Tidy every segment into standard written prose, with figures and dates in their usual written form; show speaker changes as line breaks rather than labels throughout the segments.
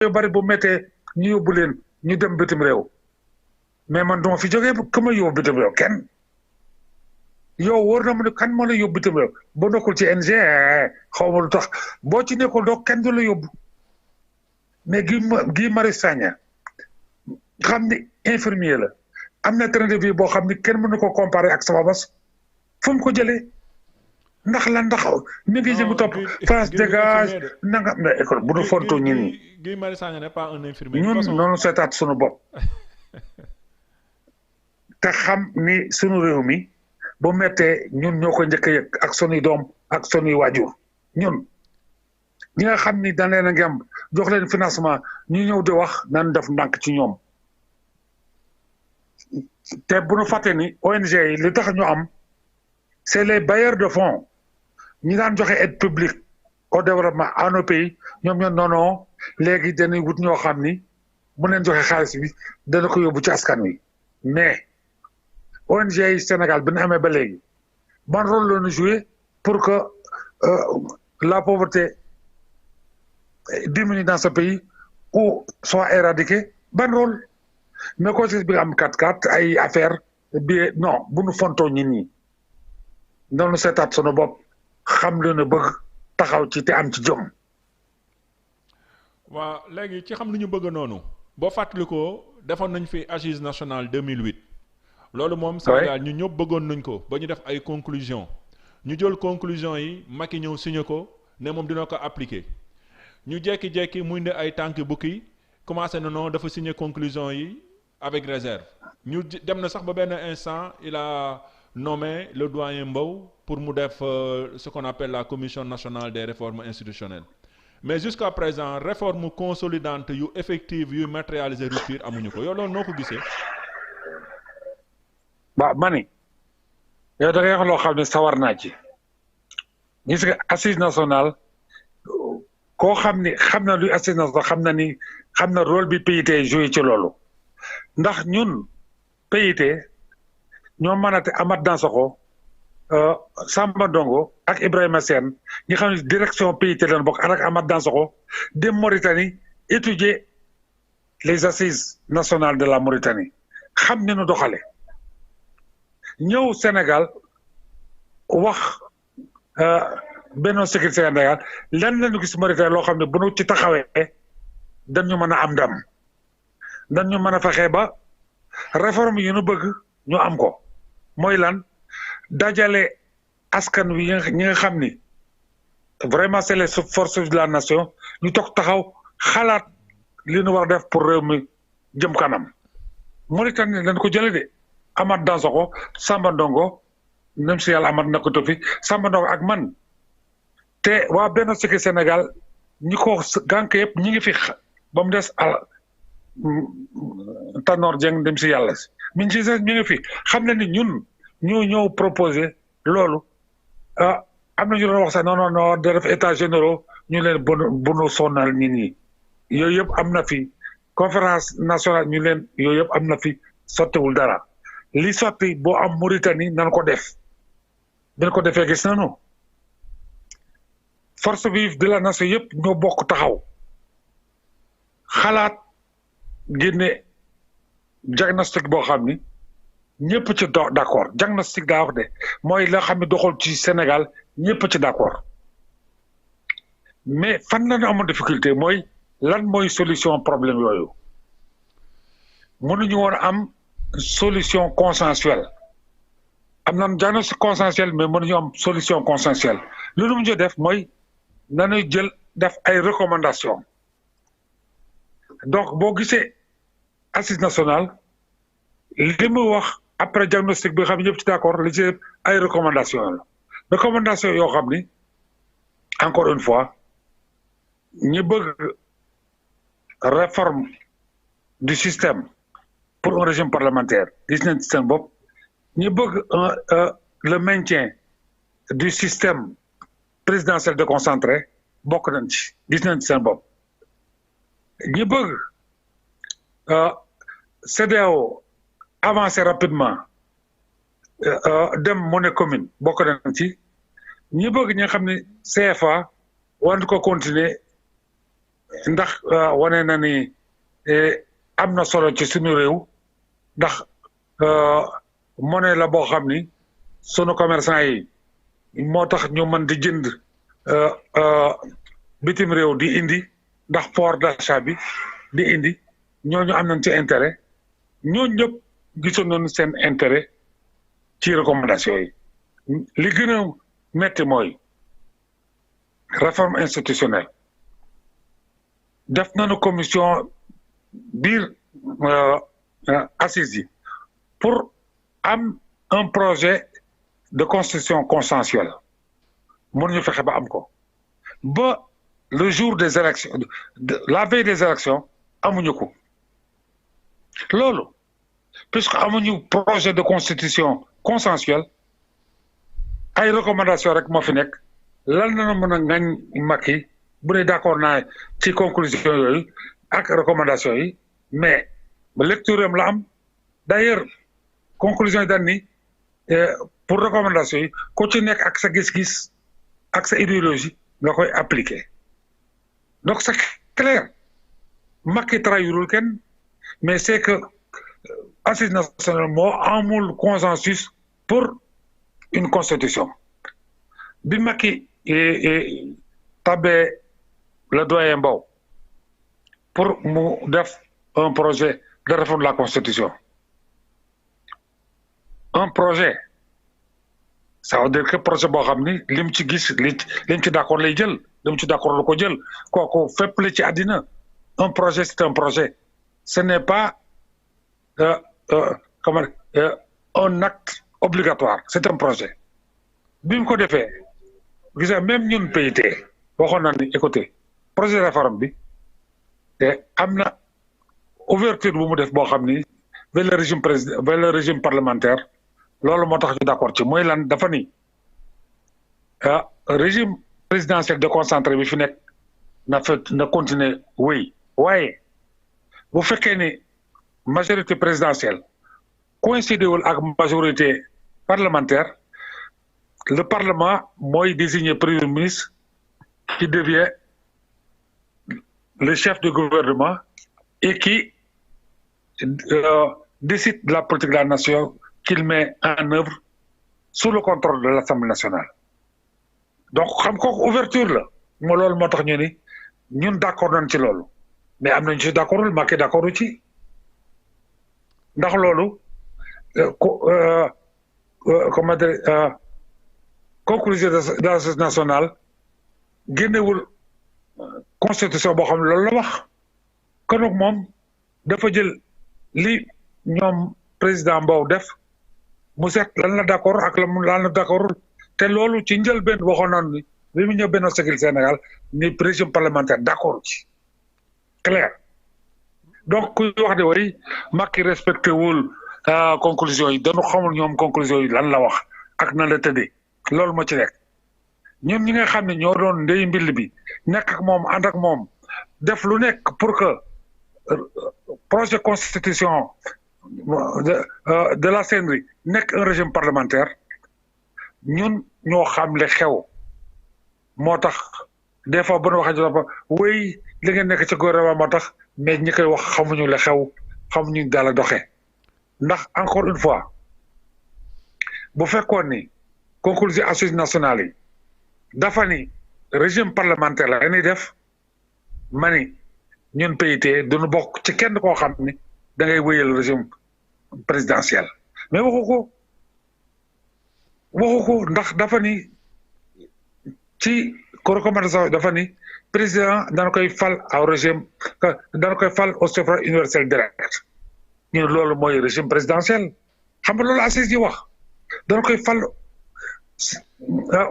yu bari bu méttee ñu yóbbu leen ñu dem bitim réew mais man duma fi jógee ku ma yóbbu bitim réew kenn yow wóor na mu ne kan moo la yóbbu bitim réew boo nekkul ci NG xaw ma lu tax boo ci nekkul doo kenn du la yóbbu mais Guy Marius Sagna xam ni infirmier la am na train de vie boo xam ni kenn mënu ko comparer ak sama bos fu mu ko jëlee ndax la ndax mi ngi jëm topp France dégage nanga mais école bu nu fonto ñun
Guy Marius Sagna n'est pas un infirmier.
ñun noonu seetaat sunu bopp te xam ni sunu réew mi bu mettee ñun ñoo ko njëkk a yëg ak sunuy doom ak sunuy waajur ñun ñi nga xam ni dañ leen a ngem jox leen financement ñu ñëw di wax nan def ndànk ci ñoom te bu nu fàtte ni ONG yi li tax ñu am c'est les bailleurs de fonds ñi daan joxe aide publique au développement à nos pays ñoom ñoo noonoo léegi dañuy wut ñoo xam ni bu leen joxe xaalis bi dana ko yóbbu ci askan wi mais ONG yi Sénégal bi ñu amee ba léegi ban rôle la ñu joué pour que la pauvreté diminue dans ce pays ou soit éradiquée ban rôle mais ko bi nga am 4-4 ay affaire bi non bu nu fontoo ñit ñi noonu seetaat sunu bopp xam lu ne bëgg taxaw ci te am ci jom.
waaw léegi ci xam lu ñu bëgg noonu boo fàttalikoo defoon nañ fi Assises nationales 2008 loolu moom Sénégal ñu ñëpp bëggoon nañ ko ba ñu def ay conclusions ñu jël conclusions yi Macky ñëw signé ko ne moom dina ko appliquer ñu jekki-jekki muy ne ay tànki bukki commencé na non dafa signé conclusions yi avec réserve ñu dem na sax ba benn instant il a nommé le doyen Mbow pour mu def ce qu'on appelle la commission nationale des réformes institutionnelles mais jusqu'à présent réforme consolidante yu effective yu matérialiser rupture amuñu ko yow loolu noo ko gisee.
waaw mani yow da ngay wax loo xam ne sawar naa ci gis nga assise nationale koo xam ni xam na luy assise nationale xam na rôle bi PIT joué ci loolu ndax ñun PIT ñoo mënate Amath Dansokho Samba Ndongo ak Ibrahima Sène ñi xam ne direction PIT lañ bokk ak Amath Dansokho dem Mauritanie étudier les assises nationales de la Mauritanie xam ni nu doxale ñëw Sénégal wax Benno Siggil Sénégal lan lañu gis Mauritanie loo xam ne bu nu ci taxawee dañu mën a am ndam dañu mën a fexe ba réforme yi nu bëgg ñu am ko mooy lan dajale askan wi ñi nga xam ni vraiment c'est les forces de la nation ñu toog taxaw xalaat li nu war def pour réew mi jëm kanam Mauritanie dañ ko jële de Amath Dansokho Samba Ndongo nem si yàlla Amath nekkutu fi Samba Ndongo ak man te waa Benno Siggil Sénégal ñi ko gànk yëpp ñi ngi fi ba mu des Tanor Dieng dem si yàlla si mi ngi fi xam na ni ñun ñoo ñëw proposé loolu am na ñu doon wax sax non da def état généraux ñu leen bu nu sonal nit ñi yooyu yëpp am na fi conférence nationale ñu leen yooyu yëpp am na fi sottiwul dara li sotti boo am Mauritanie nan ko def bin ko defee gis nañu force vive de la nation yëpp ñoo bokk taxaw xalaat génne diagnostic boo xam ni ñëpp ci d'accord diagnostic daa wax de mooy la xam ne doxal ci Sénégal ñëpp ci d'accord mais fan la ñu amoon difficulté mooy lan mooy solution problème yooyu mënuñu woon am solution consensuelle am na diagnostic consensuel mais mënuñu am solution consensuelle lu nu mujj def mooy nañuy jël def ay recommandations donc boo gisee assise nationale li mu wax après diagnostic bi nga xam ne ñëpp ci d'accord li ci ay recommandations la recommandations yoo xam ni encore une fois ñi bëgg réforme du système pour un régime parlementaire gis nañ ci seen bopp ñi bëgg le maintien du système présidentiel déconcentré bokk nañ ci gis nañ ci seen bopp ñi bëgg CEDEAO avancer rapidement dem monnaie commune bokk nañ ci ñi bëgg ñi nga xam ne CFA war ko continuer ndax wane na ni am na solo ci suñu réew ndax monnaie la boo xam ni sunu commerçant yi moo tax ñu mën di jënd bitim réew di indi ndax port d'achat bi di indi ñooñu am nañ ci intérêt ñooñu ñëpp gisoon nañu seen intérêt ci recommandation yi li gën a metti mooy réforme institutionnelle def nañu commission biir assises yi pour am un projet de constitution consensuelle mënuñu fexe ba am ko ba le jour des élections la veille des élections amuñu ko loolu puisque amuñu projet de constitution consensuelle ay recommandation rek moo fi nekk lan na mën a ngañ Macky bu dee d'accord naa ci conclusion yooyu ak recommandation yi mais lecture am la am d'ailleurs conclusion yi dañ ni pour recommandation yi ku ci nekk ak sa gis-gis ak sa idéologie nga koy appliquer donc c'est clair Macky trahirul kenn mais c'est que Assise nationale moo amul consensus pour une constitution bi Macky tabee le doyen Mbow pour mu def un projet de réforme de la constitution un projet ça veut dire que projet boo xam ni lim ci gis lim ci d'accord lay jël lim ci d'accord lu ko jël kooku fépp la ci àddina un projet c'est un projet ce n'est pas comment un acte obligatoire c'est un projet bi mu ko defee gis nga même ñun PIT waxoon na ni écoutez projet de réforme bi te am na ouverture bu mu def boo xam ni vers le régime parlementaire loolu moo tax ñu d'accord ci mooy lan dafa ni régime présidentiel déconcentré bi fi nekk na continuer wéy waaye bu fekkee ni majorité présidentielle coïncide wul ak majorité parlementaire le parlement mooy désigner premier ministre qui devient le chef du gouvernement et qui décide de la politique de la nation qu'il met en œuvre sous le contrôle de l'Assemblée nationale donc xam ko ouverture la moo loolu moo tax ñu ni ñun d'accord nañ ci loolu mais am nañu ci d'accordul Macky d'accordu ci ndax loolu comment dire conclusion de l'Assemblée nationale génnewul constitution boo xam ne loolu la wax kon nag moom dafa jël li ñoom président Mbow def mu seet lan la d'accord ak lan la d'accordul te loolu ci njëlbeen waxoon nañu ni bi mu ñëw Benno Siggil Sénégal ni régime parlementaire d'accord ci clair donc ku wax de way Macky respecté wul conclusion yi dañu xamul ñoom conclusion yi lan la wax ak nan la tëddee loolu moo ci nekk ñun ñi nga xam ne ñoo doon ndey mbill bi nekk ak moom ànd ak moom def lu nekk pour que projet constitution de la CNRI nekk un régime parlementaire ñun ñoo xam le xew moo tax des fois bu ñu waxee ci wéy li ngeen nekk ci gouvernement moo tax mais ñi koy wax xamuñu le xew xamuñu daal a doxee ndax encore une fois bu fekkoon ni conclusion assises nationales yi dafa ni régime parlementaire la ñuy def ma ni ñun PIT duñu bokk ci kenn koo xam ni da ngay wéyal régime présidentiel mais waxu ko ndax dafa ni ci recommandation dafa ni président dana koy fal au régime dana koy fal au suffrage universel direct ñu ne loolu mooy régime présidentiel xam nga loolu assise yi wax dana koy fal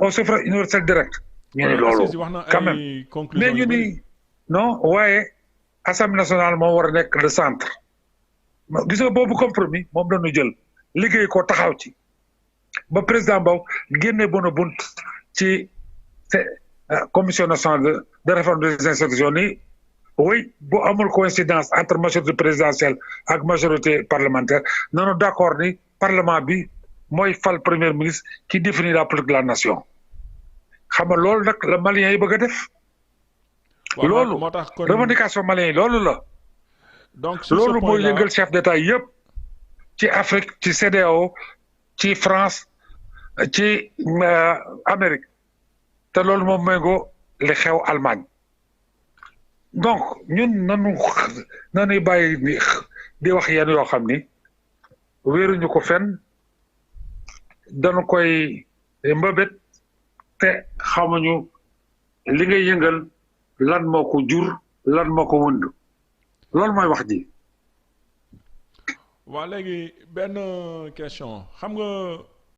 au suffrage universel direct ñu ne loolu quand même mais ñu ni non waaye assemblée nationale moo war a nekk le centre gis nga boobu compromis moom dañu jël liggéey ko taxaw ci ba président Mbow génne bona bunt ci commission nationale de réforme des institutions ni oui bu amul coïncidence entre majorité présidentielle ak majorité parlementaire nanu d'accord ni parlement bi mooy fal premier ministre qui définit la politique de la nation xam nga loolu nag la Maliens yi bëgg a def loolu
moo tax kon
revendication malien yi loolu la.
donc sur ce
loolu
point
mooy
là
yëngal chef d'État yëpp ci Afrique ci CEDEAO ci France ci Amérique te loolu moom méngoo li xew Allemagne donc ñun nañuy bàyyi di wax yenn yoo xam ni wéeruñu ko fenn dañu koy mbëbët te xamuñu li ngay yëngal lan moo ko jur lan moo ko wund loolu mooy wax ji.
waa léegi benn question xam nga